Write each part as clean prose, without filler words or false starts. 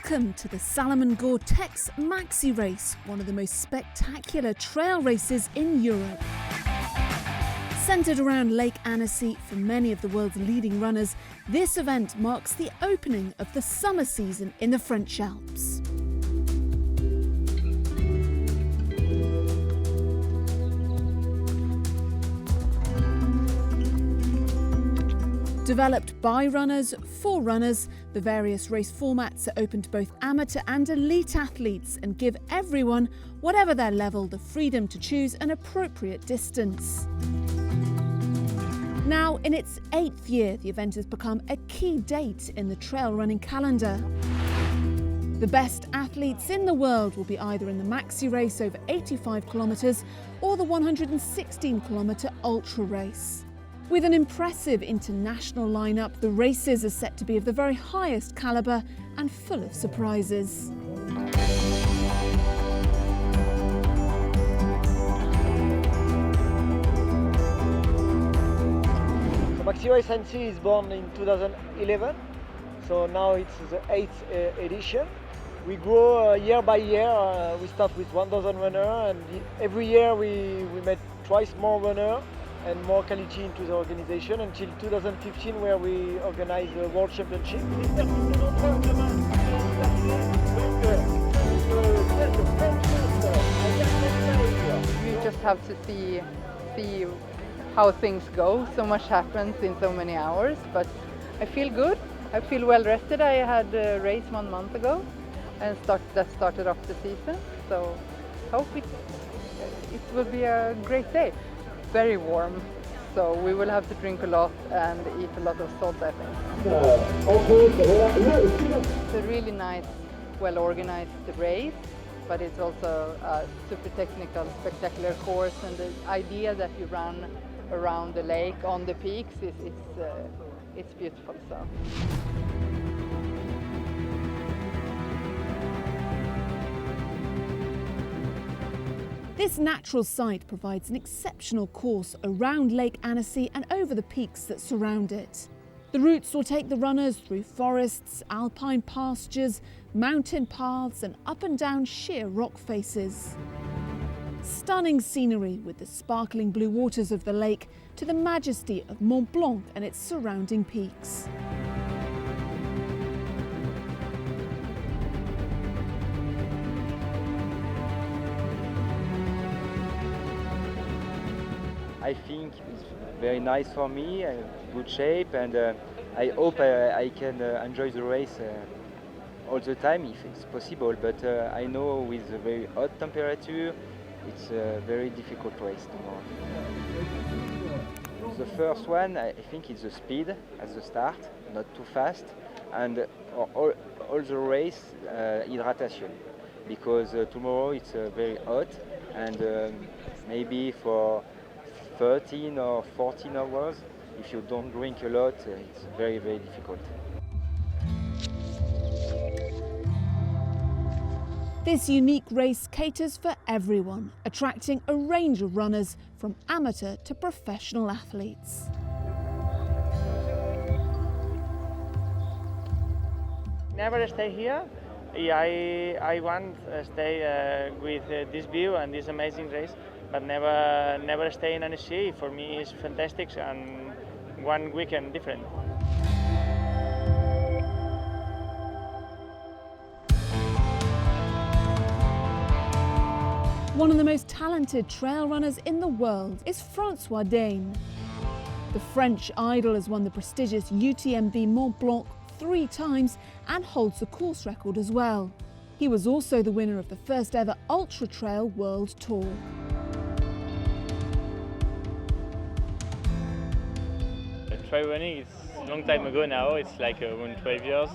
Welcome to the Salomon Gore MaXi-Race, one of the most spectacular trail races in Europe. Centred around Lake Annecy for many of the world's leading runners, this event marks the opening of the summer season in the French Alps. Developed by runners, for runners, the various race formats are open to both amateur and elite athletes and give everyone, whatever their level, the freedom to choose an appropriate distance. Now, in its 8th year, the event has become a key date in the trail running calendar. The best athletes in the world will be either in the MaXi-Race over 85 kilometres or the 116-kilometre ultra race. With an impressive international lineup, the races are set to be of the very highest calibre and full of surprises. MaXi-Race NC is born in 2011, so now it's the 8th edition. We grow year by year. We start with 1,000 runners, and every year we made twice more runners and more quality into the organization until 2015, where we organized the World Championship. You just have to see how things go. So much happens in so many hours, but I feel good. I feel well rested. I had a race 1 month ago and that started off the season, so hope it will be a great day. Very warm, so we will have to drink a lot and eat a lot of salt, I think. It's a really nice, well-organized race, but it's also a super technical, spectacular course, and the idea that you run around the lake on the peaks it's beautiful. So. This natural site provides an exceptional course around Lake Annecy and over the peaks that surround it. The routes will take the runners through forests, alpine pastures, mountain paths and up and down sheer rock faces. Stunning scenery with the sparkling blue waters of the lake to the majesty of Mont Blanc and its surrounding peaks. I think it's very nice for me, good shape, and I hope I can enjoy the race all the time if it's possible, but I know with a very hot temperature it's a very difficult race tomorrow. The first one, I think, is the speed at the start, not too fast, and all the race hydration, because tomorrow it's very hot, and maybe for 13 or 14 hours, if you don't drink a lot, it's very, very difficult. This unique race caters for everyone, attracting a range of runners from amateur to professional athletes. Never stay here. I want to stay with this view and this amazing race, but never stay in Annecy. For me, it's fantastic and one weekend different. One of the most talented trail runners in the world is François Dane. The French idol has won the prestigious UTMB Mont Blanc 3 times and holds the course record as well. He was also the winner of the first ever Ultra Trail World Tour. Trail running is a long time ago now, it's like around 12 years.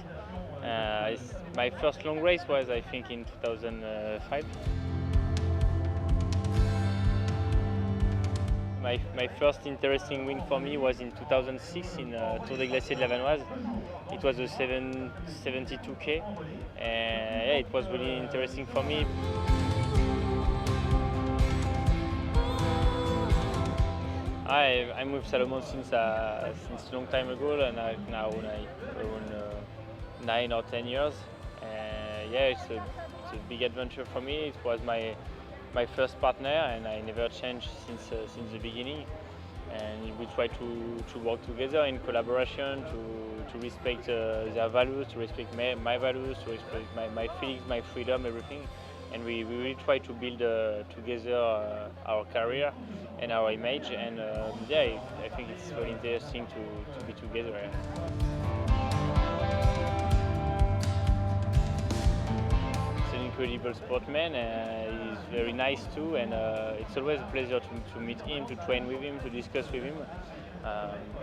My first long race was, I think, in 2005. My first interesting win for me was in 2006 in Tour des Glaciers de la Vanoise. It was a 72K, and yeah, it was really interesting for me. I'm with Salomon since a long time ago, and now around 9 or 10 years. And yeah, it's a big adventure for me. It was my first partner, and I never changed since the beginning. And we try to work together in collaboration, to respect their values, to respect my values, to respect my feelings, my freedom, everything. And we really try to build together our career and our image. And yeah, I think it's very interesting to be together. He's an incredible sportsman. He's very nice too, and it's always a pleasure to meet him, to train with him, to discuss with him.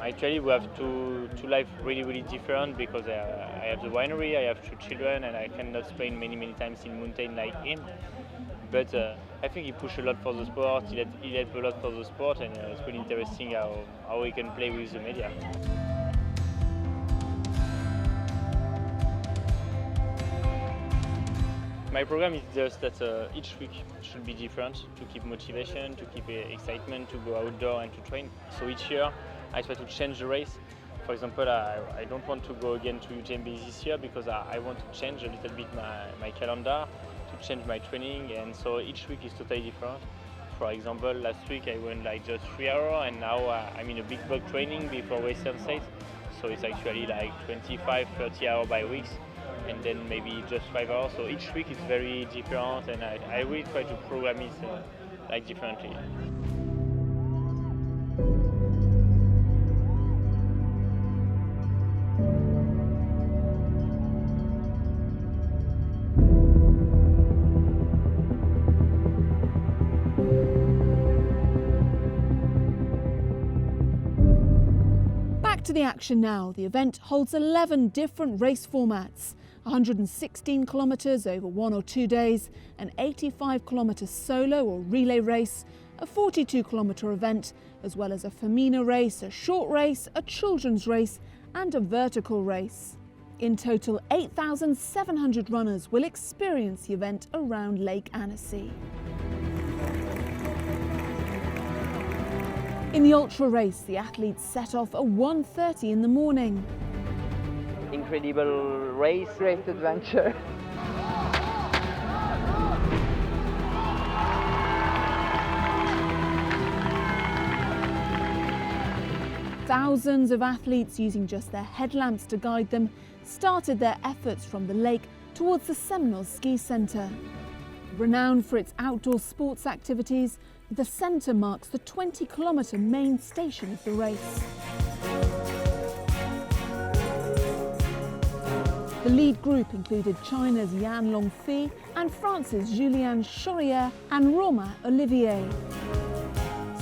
Actually, we have two lives really different, because I have the winery, I have 2 children, and I cannot spend many times in mountain like him. But I think he pushed a lot for the sport, he helped a lot for the sport, and it's really interesting how he can play with the media. My program is just that each week should be different, to keep motivation, to keep excitement, to go outdoor and to train. So each year I try to change the race. For example, I don't want to go again to UTMB this year, because I want to change a little bit my calendar, to change my training, and so each week is totally different. For example, last week I went like just 3 hours, and now I'm in a big bulk training before Western States. So it's actually like 25-30 hours by weeks, and then maybe just 5 hours. So each week is very different, and I really try to program it like differently. To the action now. The event holds 11 different race formats, 116 kilometres over 1 or 2 days, an 85 kilometre solo or relay race, a 42 kilometre event, as well as a Femina race, a short race, a children's race and a vertical race. In total, 8,700 runners will experience the event around Lake Annecy. In the ultra race, the athletes set off at 1:30 in the morning. Incredible race. Great adventure. Thousands of athletes, using just their headlamps to guide them, started their efforts from the lake towards the Seminoles Ski Centre. Renowned for its outdoor sports activities, the centre marks the 20-kilometre main station of the race. The lead group included China's Yan Longfi and France's Julianne Chaurière and Roma Olivier.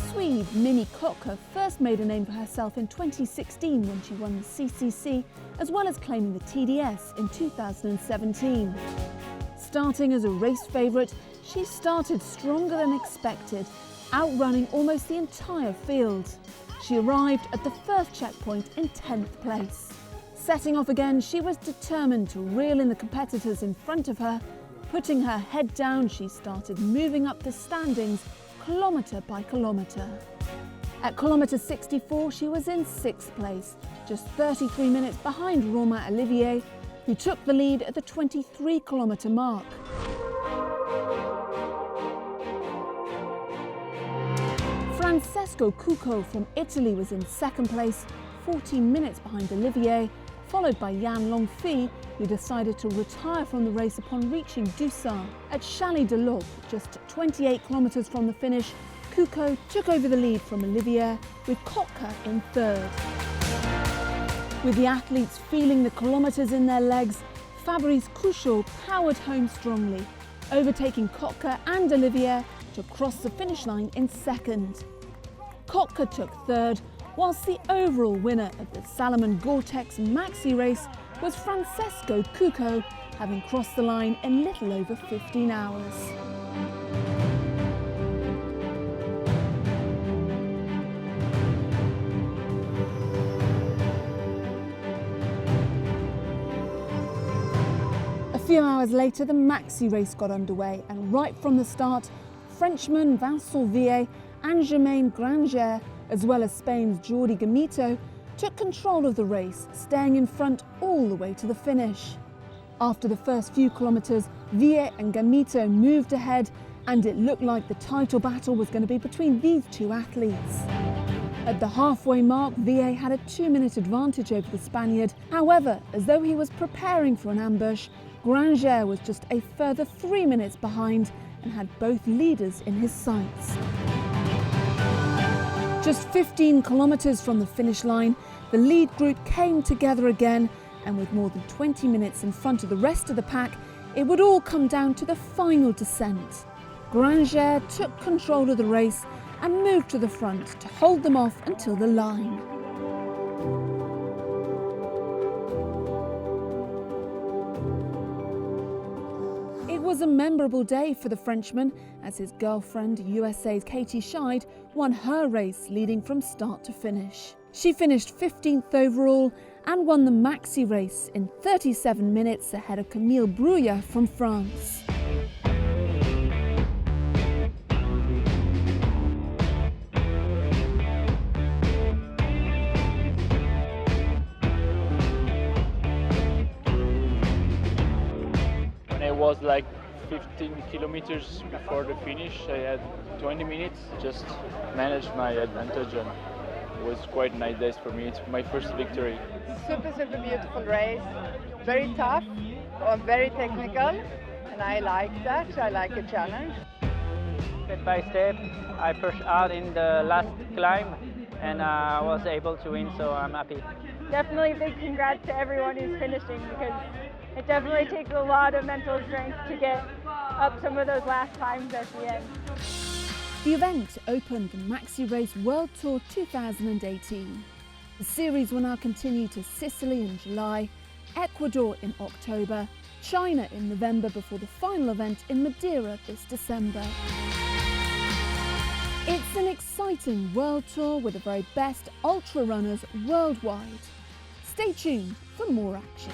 Swede Minnie Kotka first made a name for herself in 2016 when she won the CCC, as well as claiming the TDS in 2017. Starting as a race favourite, she started stronger than expected, outrunning almost the entire field. She arrived at the first checkpoint in 10th place. Setting off again, she was determined to reel in the competitors in front of her. Putting her head down, she started moving up the standings kilometre by kilometre. At kilometre 64, she was in 6th place, just 33 minutes behind Roma Olivier, who took the lead at the 23-kilometre mark. Francesco Cucco from Italy was in 2nd place, 14 minutes behind Olivier, followed by Yan Longfi, who decided to retire from the race upon reaching Dussart. At Chalet de l'Aube, just 28 kilometres from the finish, Cucco took over the lead from Olivier, with Kotka in 3rd. With the athletes feeling the kilometres in their legs, Fabrice Couchot powered home strongly, overtaking Kotka and Olivier to cross the finish line in 2nd. Kotka took 3rd, whilst the overall winner of the Salomon Gore-Tex MaXi-Race was Francesco Cucco, having crossed the line in little over 15 hours. A few hours later, the MaXi-Race got underway, and right from the start, Frenchman Vincent Villet and Germain Granger, as well as Spain's Jordi Gamito, took control of the race, staying in front all the way to the finish. After the first few kilometres, Vie and Gamito moved ahead, and it looked like the title battle was going to be between these two athletes. At the halfway mark, Vie had a 2-minute advantage over the Spaniard. However, as though he was preparing for an ambush, Granger was just a further 3 minutes behind and had both leaders in his sights. Just 15 kilometres from the finish line, the lead group came together again, and with more than 20 minutes in front of the rest of the pack, it would all come down to the final descent. Granger took control of the race and moved to the front to hold them off until the line. It was a memorable day for the Frenchman as his girlfriend, USA's Katie Scheid, won her race leading from start to finish. She finished 15th overall and won the MaXi-Race in 37 minutes ahead of Camille Brouillat from France. When I was like 15 kilometers before the finish, I had 20 minutes, just managed my advantage, and it was quite nice days for me. It's my first victory. Super beautiful race, very tough, very technical, and I like that. I like a challenge. Step by step, I pushed hard in the last climb and I was able to win, so I'm happy. Definitely a big congrats to everyone who's finishing, because it definitely takes a lot of mental strength to get up some of those last times at the end. The event opened the MaXi-Race World Tour 2018. The series will now continue to Sicily in July, Ecuador in October, China in November before the final event in Madeira this December. It's an exciting world tour with the very best ultra runners worldwide. Stay tuned for more action.